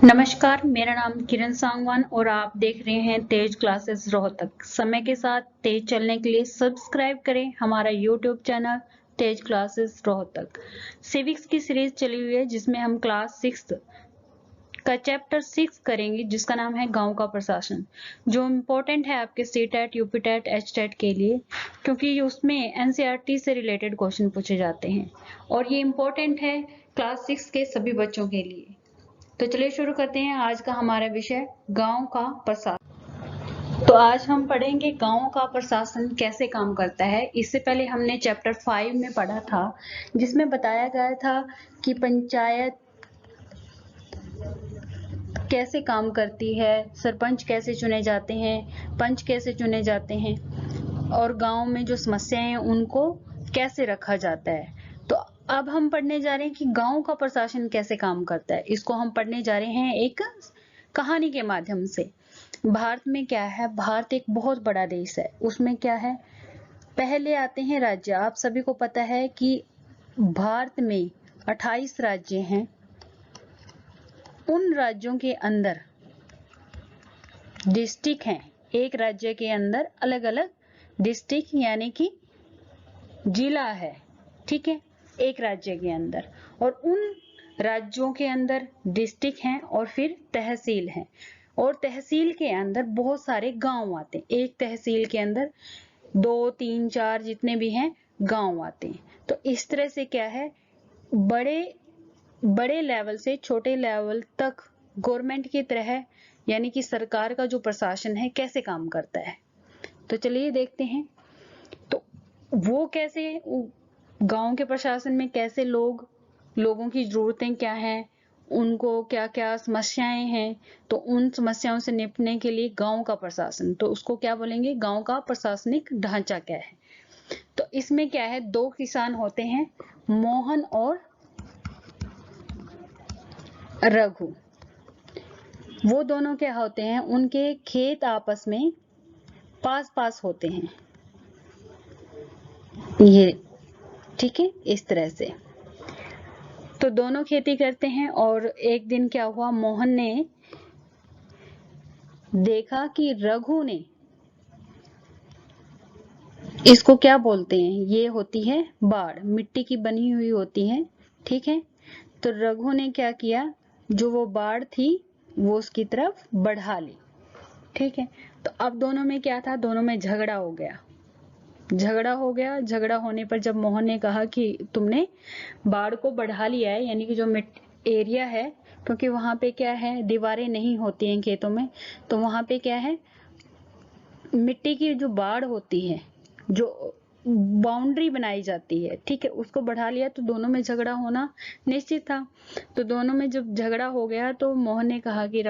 नमस्कार, मेरा नाम किरण सांगवान और आप देख रहे हैं तेज क्लासेस रोहतक। समय के साथ तेज चलने के लिए सब्सक्राइब करें हमारा यूट्यूब चैनल तेज क्लासेस रोहतक। सिविक्स की सीरीज चली हुई है जिसमें हम क्लास 6 का चैप्टर 6 करेंगे जिसका नाम है गांव का प्रशासन, जो इम्पोर्टेंट है आपके सीटेट, यूपीटेट, एचटेट के लिए, क्योंकि उसमें एनसीईआरटी से रिलेटेड क्वेश्चन पूछे जाते हैं और ये इम्पोर्टेंट है क्लास 6 के सभी बच्चों के लिए। तो चलिए शुरू करते हैं आज का हमारा विषय गांव का प्रशासन। तो आज हम पढ़ेंगे गांव का प्रशासन कैसे काम करता है। इससे पहले हमने चैप्टर 5 में पढ़ा था जिसमें बताया गया था कि पंचायत कैसे काम करती है, सरपंच कैसे चुने जाते हैं, पंच कैसे चुने जाते हैं और गांव में जो समस्याएं हैं उनको कैसे रखा जाता है। तो अब हम पढ़ने जा रहे हैं कि गांव का प्रशासन कैसे काम करता है। इसको हम पढ़ने जा रहे हैं एक कहानी के माध्यम से। भारत में क्या है, भारत एक बहुत बड़ा देश है। उसमें क्या है, पहले आते हैं राज्य। आप सभी को पता है कि भारत में 28 राज्य हैं। उन राज्यों के अंदर डिस्ट्रिक्ट हैं। एक राज्य के अंदर अलग अलग डिस्ट्रिक्ट यानी कि जिला है, ठीक है, एक राज्य के अंदर। और उन राज्यों के अंदर डिस्ट्रिक्ट हैं और फिर तहसील है, और तहसील के अंदर बहुत सारे गांव आते हैं। एक तहसील के अंदर 2, 3, 4 जितने भी हैं गांव आते हैं। तो इस तरह से क्या है, बड़े लेवल से छोटे लेवल तक गवर्नमेंट की तरह यानी कि सरकार का जो प्रशासन है कैसे काम करता है। तो चलिए देखते हैं। तो वो कैसे, गांव के प्रशासन में कैसे लोगों की जरूरतें क्या हैं, उनको क्या क्या समस्याएं हैं, तो उन समस्याओं से निपटने के लिए गांव का प्रशासन, तो उसको क्या बोलेंगे, गांव का प्रशासनिक ढांचा क्या है। तो इसमें क्या है, 2 किसान होते हैं, मोहन और रघु। वो दोनों क्या होते हैं, उनके खेत आपस में पास पास होते हैं, ये ठीक है, इस तरह से। तो दोनों खेती करते हैं और एक दिन क्या हुआ, मोहन ने देखा कि रघु ने, इसको क्या बोलते हैं, ये होती है बाड़, मिट्टी की बनी हुई होती है, ठीक है। तो रघु ने क्या किया, जो वो बाड़ थी वो उसकी तरफ बढ़ा ली, ठीक है। तो अब दोनों में क्या था, दोनों में झगड़ा हो गया। झगड़ा होने पर जब मोहन ने कहा कि तुमने बाढ़ को बढ़ा लिया है, यानी कि जो एरिया है, क्योंकि वहां पे क्या है, दीवारें नहीं होती हैं खेतों में, तो वहां पे क्या है, मिट्टी की जो बाढ़ होती है, जो बाउंड्री बनाई जाती है, ठीक है, उसको बढ़ा लिया। तो दोनों में झगड़ा होना निश्चित था। तो दोनों में जब झगड़ा हो गया तो मोहन ने कहा कि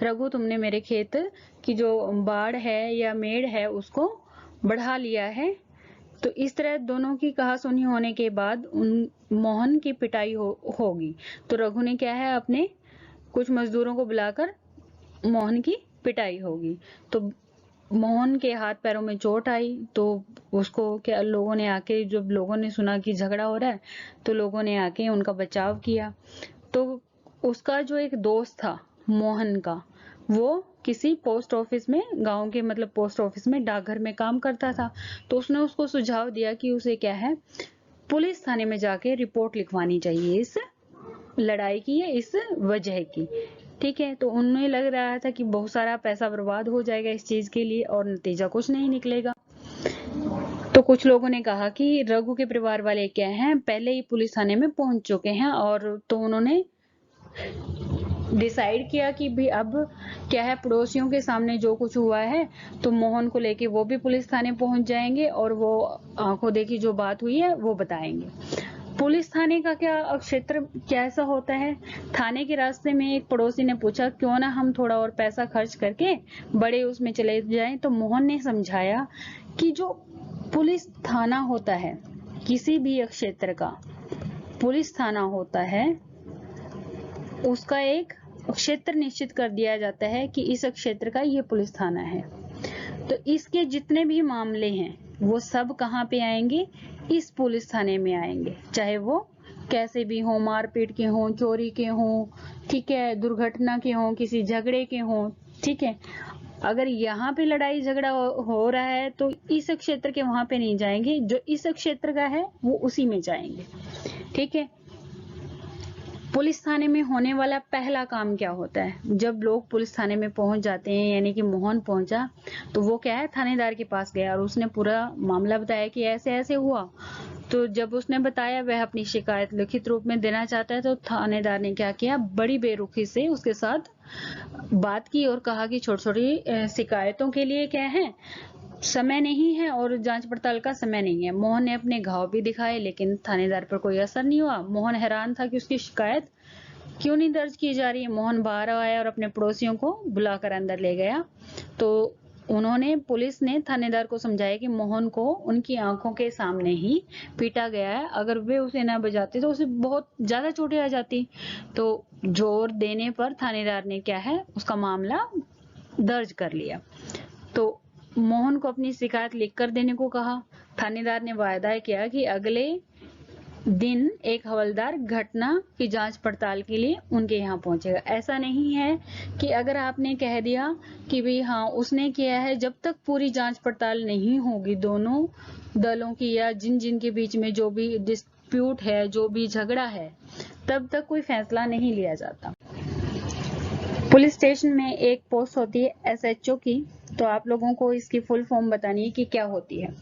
रघु तुमने मेरे खेत की जो बाढ़ है या मेड़ है उसको बढ़ा लिया है। तो इस तरह दोनों की कहासुनी होने के बाद मोहन की पिटाई होगी। तो रघु ने क्या है, अपने कुछ मजदूरों को बुलाकर मोहन की पिटाई होगी। तो मोहन के हाथ पैरों में चोट आई। तो उसको क्या, लोगों ने आके, जब लोगों ने सुना कि झगड़ा हो रहा है तो लोगों ने आके उनका बचाव किया। तो उसका जो एक दोस्त था मोहन का, वो किसी पोस्ट ऑफिस में, गांव के मतलब पोस्ट ऑफिस में डाकघर में काम करता था। तो उसने उसको सुझाव दिया कि उसे क्या है, पुलिस थाने में जाके रिपोर्ट लिखवानी चाहिए इस लड़ाई की या इस वजह की, ठीक है। तो उन्हें लग रहा था कि बहुत सारा पैसा बर्बाद हो जाएगा इस चीज के लिए और नतीजा कुछ नहीं निकलेगा। तो कुछ लोगों ने कहा कि रघु के परिवार वाले क्या हैं, पहले ही पुलिस थाने में पहुंच चुके हैं, और तो उन्होंने डिसाइड किया कि भी अब क्या है, पड़ोसियों के सामने जो कुछ हुआ है तो मोहन को लेके वो भी पुलिस थाने पहुंच जाएंगे और वो आंखों देखी जो बात हुई है वो बताएंगे। पुलिस थाने का क्या क्षेत्र कैसा होता है, थाने के रास्ते में एक पड़ोसी ने पूछा क्यों ना हम थोड़ा और पैसा खर्च करके बड़े उसमें चले जाएं। तो मोहन ने समझाया कि जो पुलिस थाना होता है, किसी भी क्षेत्र का पुलिस थाना होता है, उसका एक क्षेत्र निश्चित कर दिया जाता है कि इस क्षेत्र का ये पुलिस थाना है। तो इसके जितने भी मामले हैं वो सब कहाँ पे आएंगे, इस पुलिस थाने में आएंगे, चाहे वो कैसे भी हो, मारपीट के हों, चोरी के हों, ठीक है, दुर्घटना के हों, किसी झगड़े के हों, ठीक है, अगर यहाँ पे लड़ाई झगड़ा हो रहा है तो इस क्षेत्र के वहां पे नहीं जाएंगे, जो इस क्षेत्र का है वो उसी में जाएंगे, ठीक है। पुलिस थाने में होने वाला पहला काम क्या होता है? जब लोग पुलिस थाने में पहुंच जाते हैं, यानी कि मोहन पहुंचा, तो वो क्या है, थानेदार के पास गया और उसने पूरा मामला बताया कि ऐसे ऐसे हुआ। तो जब उसने बताया, वह अपनी शिकायत लिखित रूप में देना चाहता है, तो थानेदार ने क्या किया, बड़ी बेरुखी से उसके साथ बात की और कहा कि छोटी छोटी शिकायतों के लिए क्या है, समय नहीं है और जांच पड़ताल का समय नहीं है। मोहन ने अपने घाव भी दिखाए, लेकिन थानेदार पर कोई असर नहीं हुआ। मोहन हैरान था कि उसकी शिकायत क्यों नहीं दर्ज की जा रही है। मोहन बाहर आया और अपने पड़ोसियों को बुलाकर अंदर ले गया। तो पुलिस ने थानेदार को समझाया कि मोहन को उनकी आंखों के सामने ही पीटा गया है, अगर वे उसे न बजाते तो उसे बहुत ज्यादा चोटें आ जाती। तो जोर देने पर थानेदार ने क्या है, उसका मामला दर्ज कर लिया। तो मोहन को अपनी शिकायत लिखकर देने को कहा। थानेदार ने वायदा किया कि अगले दिन एक हवलदार घटना की जांच पड़ताल के लिए उनके यहाँ पहुंचेगा। ऐसा नहीं है कि अगर आपने कह दिया कि भाई हाँ उसने किया है, जब तक पूरी जांच पड़ताल नहीं होगी दोनों दलों की या जिन जिन के बीच में जो भी डिस्प्यूट है, जो भी झगड़ा है, तब तक कोई फैसला नहीं लिया जाता। पुलिस स्टेशन में एक पोस्ट होती है एसएचओ की, तो आप लोगों को इसकी फुल फॉर्म बतानी है कि क्या होती है।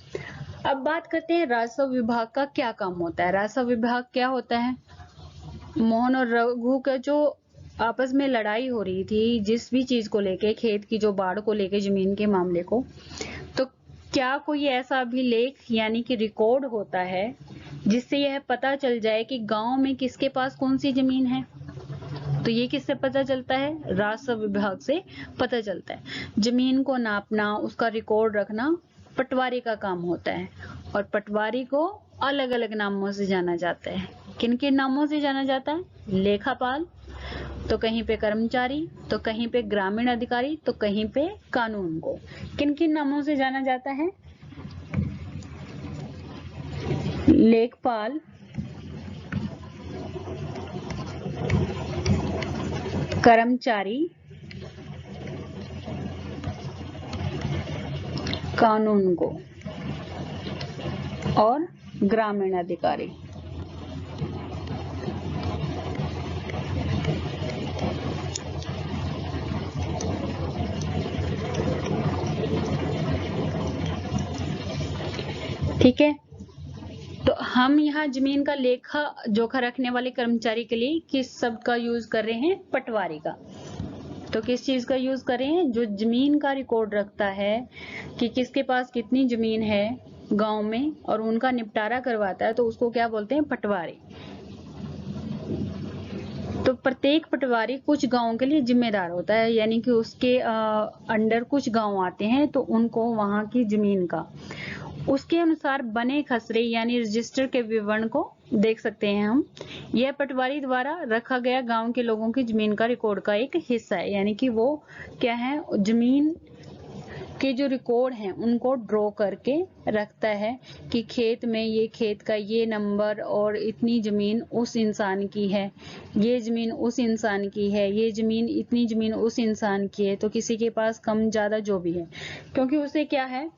अब बात करते हैं राजस्व विभाग का क्या काम होता है। राजस्व विभाग क्या होता है, मोहन और रघु का जो आपस में लड़ाई हो रही थी जिस भी चीज को लेके, खेत की जो बाढ़ को लेके, जमीन के मामले को, तो क्या कोई ऐसा अभिलेख यानी कि रिकॉर्ड होता है जिससे यह पता चल जाए कि गांव में किसके पास कौन सी जमीन है? तो ये किससे पता चलता है? राजस्व विभाग से पता चलता है। जमीन को नापना, उसका रिकॉर्ड रखना पटवारी का काम होता है, और पटवारी को अलग अलग नामों से जाना जाता है। किन किन नामों से जाना जाता है? लेखापाल, तो कहीं पे कर्मचारी, तो कहीं पे ग्रामीण अधिकारी, तो कहीं पे कानून को। किन किन नामों से जाना जाता है? लेखपाल, कर्मचारी, कानून को और ग्रामीण अधिकारी। ठीक है, तो हम यहाँ जमीन का लेखा जोखा रखने वाले कर्मचारी के लिए किस शब्द का यूज कर रहे हैं? पटवारी का। तो किस चीज का यूज कर रहे हैं? जो जमीन का रिकॉर्ड रखता है कि किसके पास कितनी जमीन है गांव में, और उनका निपटारा करवाता है, तो उसको क्या बोलते हैं? पटवारी। तो प्रत्येक पटवारी कुछ गांवों के लिए जिम्मेदार होता है, यानी कि उसके अंडर कुछ गांव आते हैं, तो उनको वहां की जमीन का उसके अनुसार बने खसरे यानी रजिस्टर के विवरण को देख सकते हैं हम। यह पटवारी द्वारा रखा गया गांव के लोगों की जमीन का रिकॉर्ड का एक हिस्सा है, यानी कि वो क्या है, जमीन के जो रिकॉर्ड हैं उनको ड्रॉ करके रखता है कि खेत में ये खेत का ये नंबर और इतनी जमीन उस इंसान की है, ये जमीन उस इंसान की है, ये जमीन इतनी जमीन उस इंसान की है। तो किसी के पास कम ज्यादा जो भी है, क्योंकि उसे क्या है,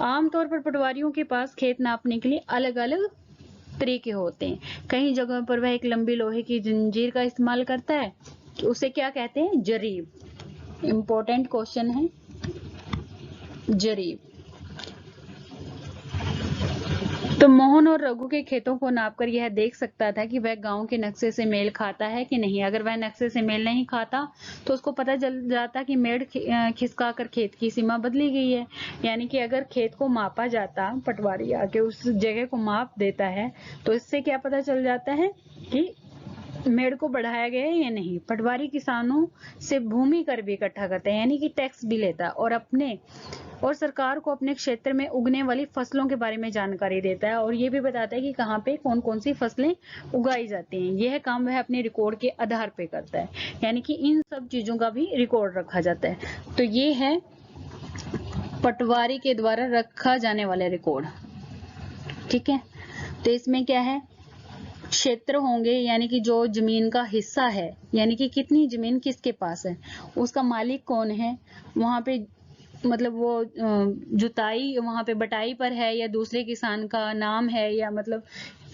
आमतौर पर पटवारियों के पास खेत नापने के लिए अलग अलग तरीके होते हैं। कई जगहों पर वह एक लंबी लोहे की जंजीर का इस्तेमाल करता है, उसे क्या कहते हैं? जरीब। इंपॉर्टेंट क्वेश्चन है, जरीब। तो मोहन और रघु के खेतों को नापकर यह देख सकता था कि वह गांव के नक्शे से मेल खाता है कि नहीं। अगर वह नक्शे से मेल नहीं खाता तो उसको पता चल जाता कि मेड़ खिसकाकर खेत की सीमा बदली गई है। यानी कि अगर खेत को मापा जाता, पटवारी आके उस जगह को माप देता है, तो इससे क्या पता चल जाता है कि मेड़ को बढ़ाया गया है या नहीं। पटवारी किसानों से भूमि कर भी इकट्ठा करते हैं, यानी कि टैक्स भी लेता है, और सरकार को अपने क्षेत्र में उगने वाली फसलों के बारे में जानकारी देता है, और ये भी बताता है कि कहाँ पे कौन कौन सी फसलें उगाई जाती हैं। यह काम वह अपने रिकॉर्ड के आधार पे करता है, यानी कि इन सब चीजों का भी रिकॉर्ड रखा जाता है। तो ये है पटवारी के द्वारा रखा जाने वाला रिकॉर्ड। ठीक है, तो इसमें क्या है, क्षेत्र होंगे, यानी कि जो जमीन का हिस्सा है, यानी कि कितनी जमीन किसके पास है, उसका मालिक कौन है, वहां पे मतलब वो जुताई वहां पे बटाई पर है या दूसरे किसान का नाम है, या मतलब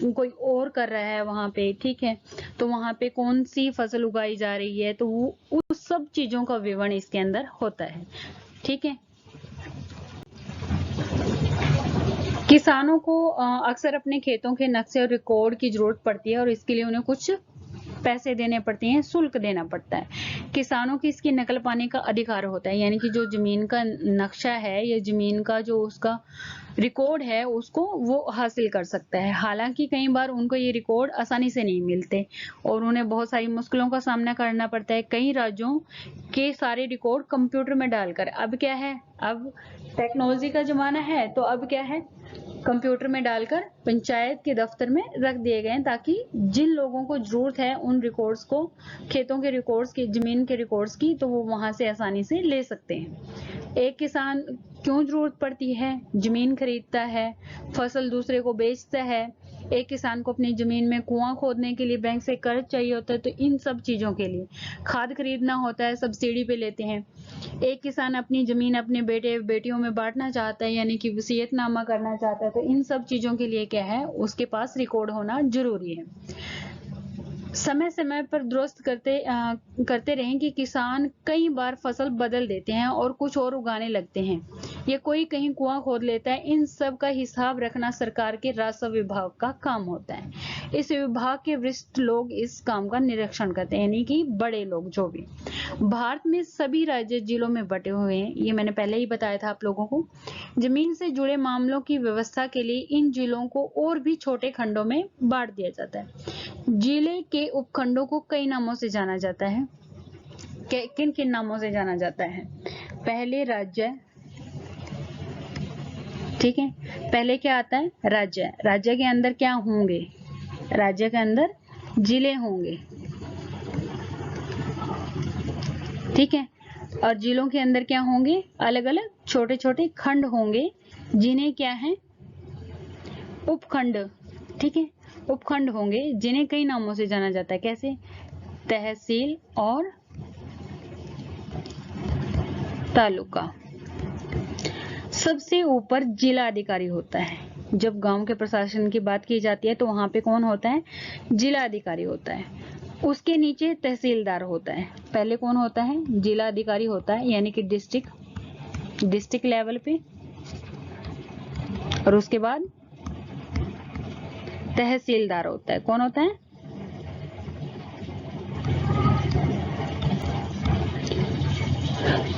कोई और कर रहा है वहां पे, ठीक है। तो वहां पे कौन सी फसल उगाई जा रही है, तो वो उस सब चीजों का विवरण इसके अंदर होता है, ठीक है। किसानों को अक्सर अपने खेतों के नक्शे और रिकॉर्ड की जरूरत पड़ती है, और इसके लिए उन्हें कुछ पैसे देने पड़ते हैं, शुल्क देना पड़ता है। किसानों की इसकी नकल पाने का अधिकार होता है, यानी कि जो जमीन का नक्शा है या जमीन का जो उसका रिकॉर्ड है उसको वो हासिल कर सकता है। हालांकि कई बार उनको ये रिकॉर्ड आसानी से नहीं मिलते और उन्हें बहुत सारी मुश्किलों का सामना करना पड़ता है। कई राज्यों के सारे रिकॉर्ड कंप्यूटर में डालकर, अब क्या है, अब टेक्नोलॉजी का जमाना है, तो अब क्या है, कंप्यूटर में डालकर पंचायत के दफ्तर में रख दिए गए हैं, ताकि जिन लोगों को जरूरत है उन रिकॉर्ड्स को, खेतों के रिकॉर्ड्स की, जमीन के रिकॉर्ड्स की, तो वो वहां से आसानी से ले सकते हैं। एक किसान क्यों जरूरत पड़ती है, जमीन खरीदता है, फसल दूसरे को बेचता है, एक किसान को अपनी जमीन में कुआं खोदने के लिए बैंक से कर्ज चाहिए होता है, तो इन सब चीजों के लिए खाद खरीदना होता है, सब्सिडी पे लेते हैं। एक किसान अपनी जमीन अपने बेटे बेटियों में बांटना चाहता है, यानी कि वसीयतनामा करना चाहता है, तो इन सब चीजों के लिए क्या है, उसके पास रिकॉर्ड होना जरूरी है। समय समय पर दुरुस्त करते रहें कि किसान कई बार फसल बदल देते हैं और कुछ और उगाने लगते हैं, या कोई कहीं कुआं खोद लेता है। इन सब का हिसाब रखना सरकार के राजस्व विभाग का काम होता है। इस विभाग के वरिष्ठ लोग इस काम का निरीक्षण करते हैं, यानी कि बड़े लोग जो भी। भारत में सभी राज्य जिलों में बटे हुए हैं, ये मैंने पहले ही बताया था आप लोगों को। जमीन से जुड़े मामलों की व्यवस्था के लिए इन जिलों को और भी छोटे खंडों में बांट दिया जाता है। जिले के उपखंडों को कई नामों से जाना जाता है। किन किन नामों से जाना जाता है? पहले राज्य, ठीक है, पहले क्या आता है, राज्य। राज्य के अंदर क्या होंगे, राज्य के अंदर जिले होंगे, ठीक है। और जिलों के अंदर क्या होंगे, अलग अलग छोटे छोटे खंड होंगे, जिन्हें क्या है, उपखंड, ठीक है, उपखंड होंगे, जिन्हें कई नामों से जाना जाता है। कैसे? तहसील और तालुका। सबसे ऊपर जिला अधिकारी होता है। जब गांव के प्रशासन की बात की जाती है तो वहां पे कौन होता है, जिला अधिकारी होता है। उसके नीचे तहसीलदार होता है। पहले कौन होता है, जिला अधिकारी होता है, यानी कि डिस्ट्रिक्ट लेवल पे, और उसके बाद तहसीलदार होता है। कौन होता है,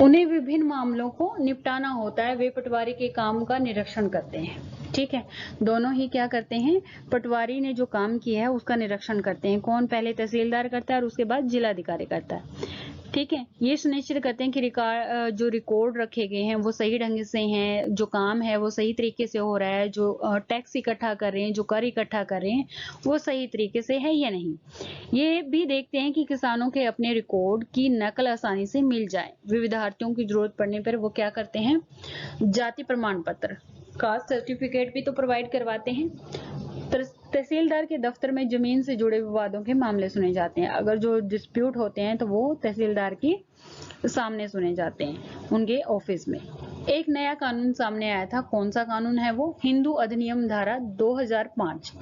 उन्हें विभिन्न मामलों को निपटाना होता है। वे पटवारी के काम का निरीक्षण करते हैं, ठीक है। दोनों ही क्या करते हैं, पटवारी ने जो काम किया है उसका निरीक्षण करते हैं। कौन, पहले तहसीलदार करता है और उसके बाद जिलाधिकारी करता है, ठीक है। ये सुनिश्चित करते हैं कि जो रिकॉर्ड रखे गए हैं वो सही ढंग से हैं, जो काम है वो सही तरीके से हो रहा है, जो टैक्स इकट्ठा कर रहे हैं, जो कर इकट्ठा कर रहे हैं वो सही तरीके से है या नहीं। ये भी देखते हैं कि किसानों के अपने रिकॉर्ड की नकल आसानी से मिल जाए। विद्यार्थियों की जरूरत पड़ने पर वो क्या करते हैं, जाति प्रमाण पत्र, कास्ट सर्टिफिकेट भी तो प्रोवाइड करवाते हैं। तहसीलदार के दफ्तर में जमीन से जुड़े विवादों के मामले सुने जाते हैं। अगर जो डिस्प्यूट होते हैं तो वो तहसीलदार के सामने सुने जाते हैं, उनके ऑफिस में। एक नया कानून सामने आया था। कौन सा कानून है वो, हिंदू अधिनियम धारा 2005।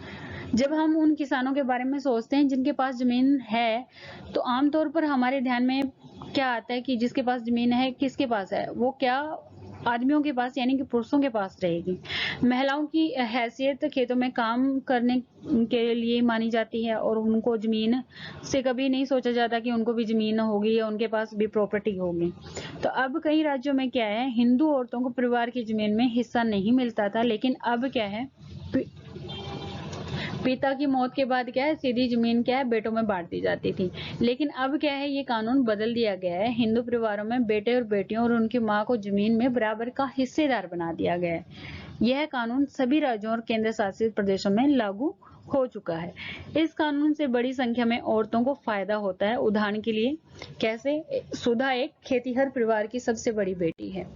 जब हम उन किसानों के बारे में सोचते हैं जिनके पास जमीन है, तो आमतौर पर हमारे ध्यान में क्या आता है कि जिसके पास जमीन है, किसके पास है, वो क्या आदमियों के पास, यानी कि पुरुषों के पास रहेगी। महिलाओं की हैसियत खेतों में काम करने के लिए मानी जाती है, और उनको जमीन से कभी नहीं सोचा जाता कि उनको भी जमीन होगी या उनके पास भी प्रॉपर्टी होगी। तो अब कई राज्यों में क्या है, हिंदू औरतों को परिवार की जमीन में हिस्सा नहीं मिलता था, लेकिन अब क्या है, पिता की मौत के बाद क्या है, सीधी जमीन क्या है, बेटों में बांट दी जाती थी। लेकिन अब क्या है, ये कानून बदल दिया गया है। हिंदू परिवारों में बेटे और बेटियों और उनकी मां को जमीन में बराबर का हिस्सेदार बना दिया गया है। यह कानून सभी राज्यों और केंद्र शासित प्रदेशों में लागू हो चुका है। इस कानून से बड़ी संख्या में औरतों को फायदा होता है। उदाहरण के लिए कैसे, सुधा एक खेतीहर परिवार की सबसे बड़ी बेटी है।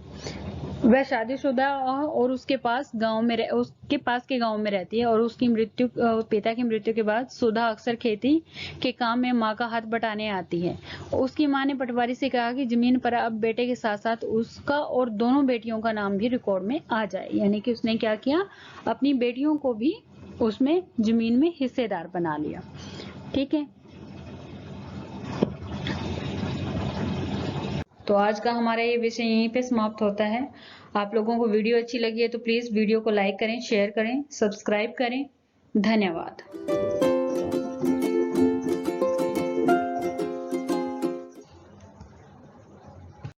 वह शादीशुदा और उसके पास के गांव में रहती है, और उसकी पिता की मृत्यु के बाद सुधा अक्सर खेती के काम में माँ का हाथ बटाने आती है। उसकी माँ ने पटवारी से कहा कि जमीन पर अब बेटे के साथ साथ उसका और दोनों बेटियों का नाम भी रिकॉर्ड में आ जाए। यानी कि उसने क्या किया, अपनी बेटियों को भी उसमें जमीन में हिस्सेदार बना लिया। ठीक है, तो आज का हमारा ये विषय यहीं पे समाप्त होता है। आप लोगों को वीडियो अच्छी लगी है तो प्लीज वीडियो को लाइक करें, शेयर करें, सब्सक्राइब करें। धन्यवाद।